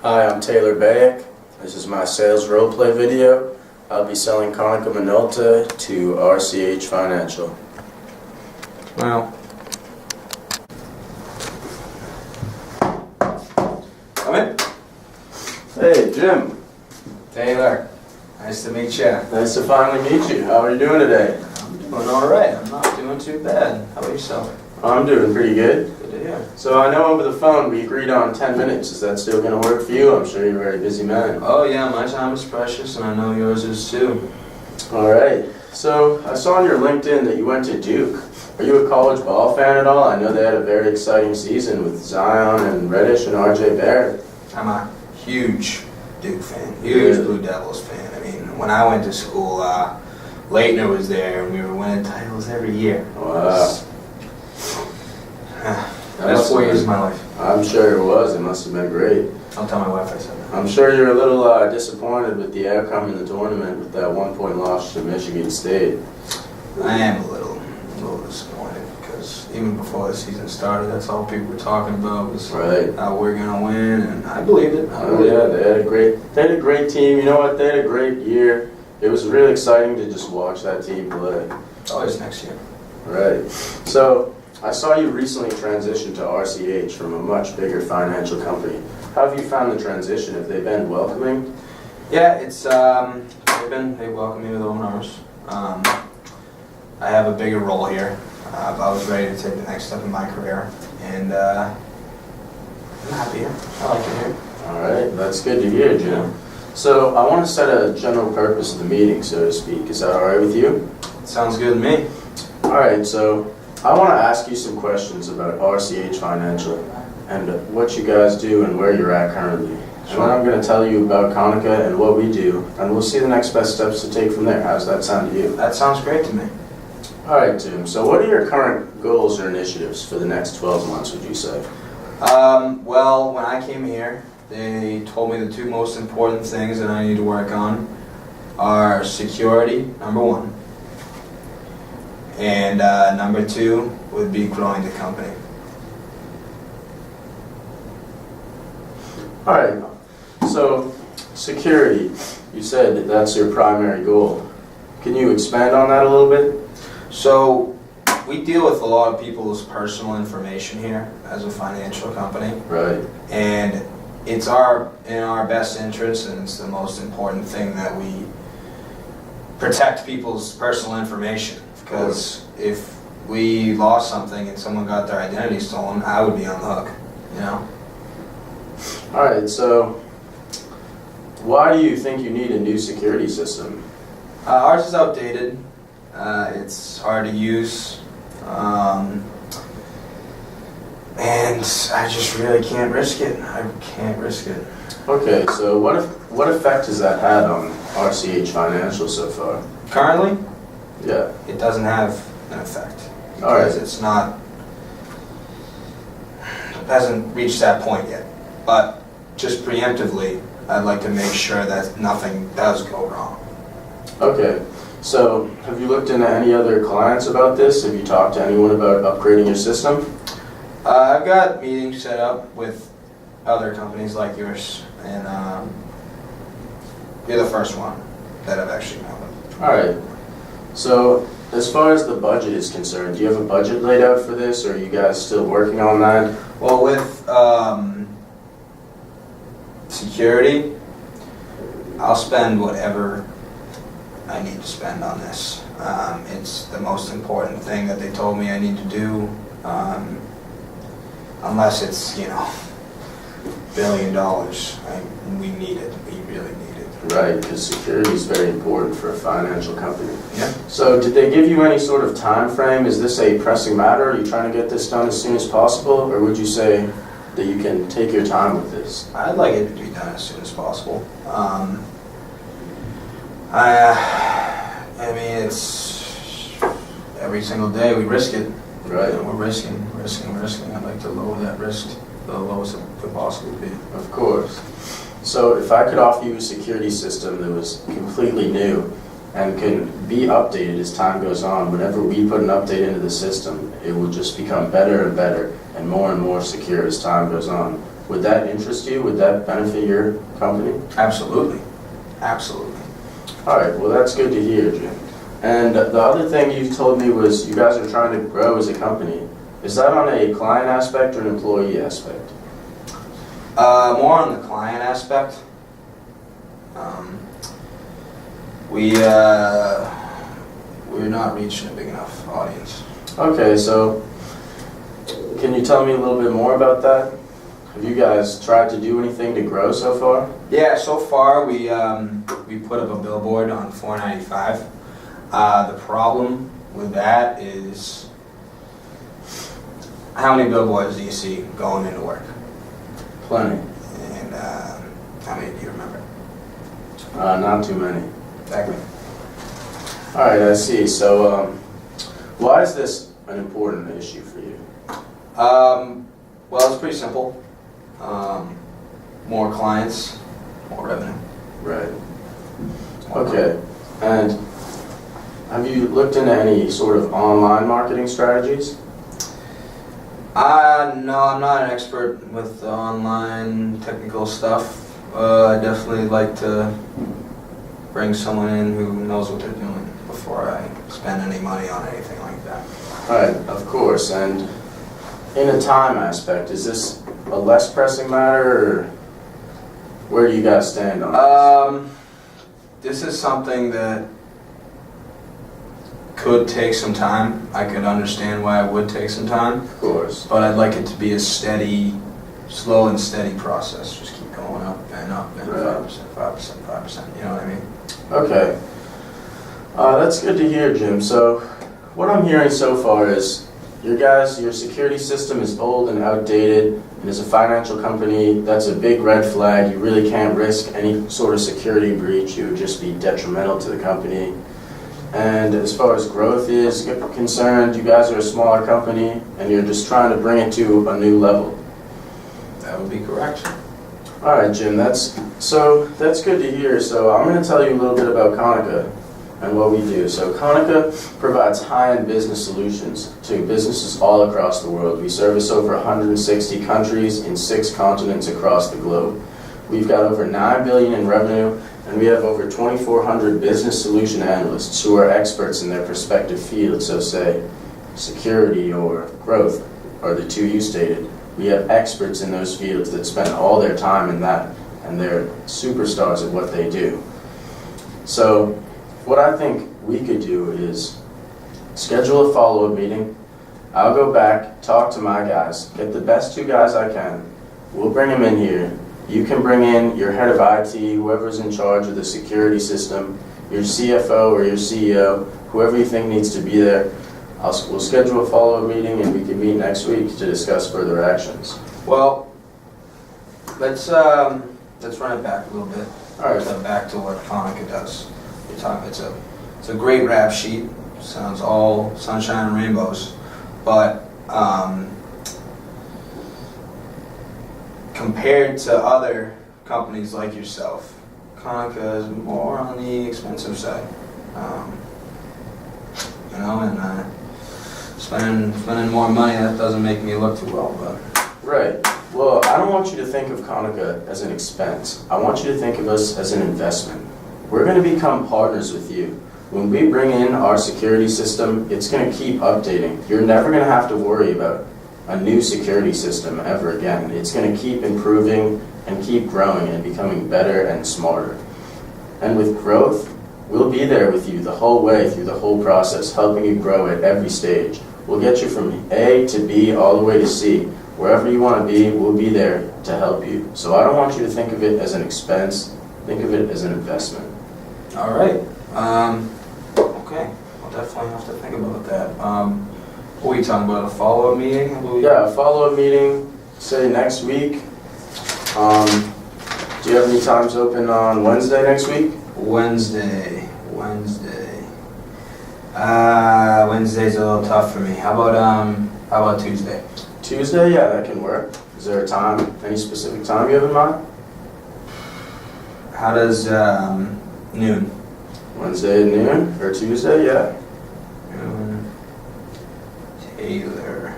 Hi, I'm Taylor Bayek. This is my sales roleplay video. I'll be selling Konica Minolta to RCH Financial. Well, come in. Hey, Jim. Taylor, nice to meet you. Nice to finally meet you. How are you doing today? I'm doing all right. I'm not doing too bad. How about yourself? I'm doing pretty good. Good to hear. So I know over the phone we agreed on 10 minutes. Is that still going to work for you? I'm sure you're a very busy man. Oh yeah, my time is precious, and I know yours is too. All right. So I saw on your LinkedIn that you went to Duke. Are you a college ball fan at all? I know they had a very exciting season with Zion and Reddish and RJ Barrett. I'm a huge Duke fan, huge Blue Devils fan. I mean, when I went to school, Leitner was there, and we were winning titles every year. Wow. Best 4 years of my life. I'm sure it was. It must have been great. I'll tell my wife I said that. I'm sure you're a little disappointed with the outcome in the tournament with that 1-point loss to Michigan State. I am a little disappointed because even before the season started, that's all people were talking about was Right. how we're gonna win, and I believed it. Yeah, they had a great team. You know what? They had a great year. It was really exciting to just watch that team play. It's always next year. Right. So I saw you recently transition to RCH from a much bigger financial company. How have you found the transition? Have they been welcoming? Yeah, it's they welcome me with open arms. I have a bigger role here. I was ready to take the next step in my career, and I'm happy here. I like it here. All right, that's good to hear, Jim. So I want to set a general purpose of the meeting, so to speak. Is that all right with you? Sounds good to me. All right, so I want to ask you some questions about RCH Financial and what you guys do and where you're at currently. And then I'm going to tell you about Konica and what we do, and we'll see the next best steps to take from there. How's that sound to you? That sounds great to me. All right, Tim. So what are your current goals or initiatives for the next 12 months, would you say? Well, when I came here, they told me the two most important things that I need to work on are security, number one, and number two would be growing the company. All right. So security, you said that's your primary goal. Can you expand on that a little bit? So we deal with a lot of people's personal information here as a financial company, Right. and it's in our best interest, and it's the most important thing that we protect people's personal information. Because if we lost something and someone got their identity stolen, I would be on the hook. You know. All right. So why do you think you need a new security system? Ours is outdated. It's hard to use. And I just really can't risk it. I can't risk it. Okay. So what effect has that had on RCH Financial so far? Currently, Yeah. it doesn't have an effect. All right. Because it hasn't reached that point yet. But just preemptively, I'd like to make sure that nothing does go wrong. Okay. So have you looked into any other clients about this? Have you talked to anyone about upgrading your system? I've got meetings set up with other companies like yours, and you're the first one that I've actually met with. All right. So as far as the budget is concerned, do you have a budget laid out for this, or are you guys still working on that? Well, with security, I'll spend whatever I need to spend on this. It's the most important thing that they told me I need to do, unless it's, $1 billion. We need it. We really need it. Right, because security is very important for a financial company. Yeah. So did they give you any sort of time frame? Is this a pressing matter? Are you trying to get this done as soon as possible? Or would you say that you can take your time with this? I'd like it to be done as soon as possible. I mean, it's every single day we risk it. Right. We're risking. I'd like to lower that risk to the lowest it could possibly be. Of course. So if I could offer you a security system that was completely new and can be updated as time goes on, whenever we put an update into the system, it will just become better and better and more secure as time goes on. Would that interest you? Would that benefit your company? Absolutely. Absolutely. All right, well, that's good to hear, Jim. And the other thing you told me was you guys are trying to grow as a company. Is that on a client aspect or an employee aspect? More on the client aspect. We're not reaching a big enough audience. Okay, so can you tell me a little bit more about that? Have you guys tried to do anything to grow so far? Yeah, so far we put up a billboard on 495. The problem with that is, how many billboards do you see going into work? Plenty. And how many do you remember? Not too many. Exactly. All right, I see. So why is this an important issue for you? Well, it's pretty simple. More clients, more revenue. Right. Okay. And have you looked into any sort of online marketing strategies? No, I'm not an expert with online technical stuff. I definitely like to bring someone in who knows what they're doing before I spend any money on anything like that. All right, of course. And in a time aspect, is this a less pressing matter, or where do you guys stand on This is something that could take some time. I could understand why it would take some time, this? Of course. but I'd like it to be a steady, slow and steady process. Just keep going up and up and Right. 5%, 5%, 5%. You know what I mean? Okay. That's good to hear, Jim. So what I'm hearing so far is your security system is old and outdated, and as a financial company, that's a big red flag. You really can't risk any sort of security breach. It would just be detrimental to the company. And as far as growth is concerned, you guys are a smaller company, and you're just trying to bring it to a new level. That would be correct. All right, Jim, that's good to hear. So I'm going to tell you a little bit about Konica and what we do. So Konica provides high-end business solutions to businesses all across the world. We service over 160 countries in 6 continents across the globe. We've got over $9 billion in revenue, and we have over 2,400 business solution analysts who are experts in their respective fields. So say security or growth are the two you stated. We have experts in those fields that spend all their time in that, and they're superstars at what they do. So what I think we could do is schedule a follow-up meeting. I'll go back, talk to my guys, get the best 2 guys I can. We'll bring them in here. You can bring in your head of IT, whoever's in charge of the security system, your CFO or your CEO, whoever you think needs to be there. We'll schedule a follow-up meeting, and we can meet next week to discuss further actions. Well, let's run it back a little bit. All right. So back to what Konica does. You're talking, it's a great rap sheet. Sounds all sunshine and rainbows, but compared to other companies like yourself, Konica is more on the expensive side. You know, and spending more money, that doesn't make me look too well, but. Right. Well, I don't want you to think of Konica as an expense. I want you to think of us as an investment. We're going to become partners with you. When we bring in our security system, it's going to keep updating. You're never going to have to worry about a new security system ever again. It's going to keep improving and keep growing and becoming better and smarter. And with growth, we'll be there with you the whole way through the whole process, helping you grow at every stage. We'll get you from A to B all the way to C. Wherever you want to be, we'll be there to help you. So I don't want you to think of it as an expense. Think of it as an investment. All right. Okay. I'll definitely have to think about that. What are you talking about? A follow-up meeting? Yeah, a follow-up meeting, say next week. Do you have any times open on Wednesday next week? Wednesday's a little tough for me. How about Tuesday? Tuesday? Yeah, that can work. Is there a time, any specific time you have in mind? How does noon? Wednesday at noon or Tuesday? Yeah. Taylor.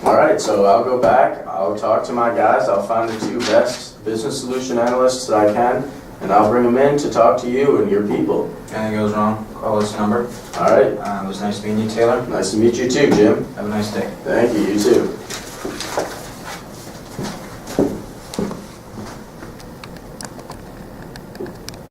All right, so I'll go back, I'll talk to my guys, I'll find the 2 best business solution analysts that I can, and I'll bring them in to talk to you and your people. Anything goes wrong, call this number. All right, It was nice meeting you, Taylor. nice to meet you too, Jim. Have a nice day. Thank you, you too.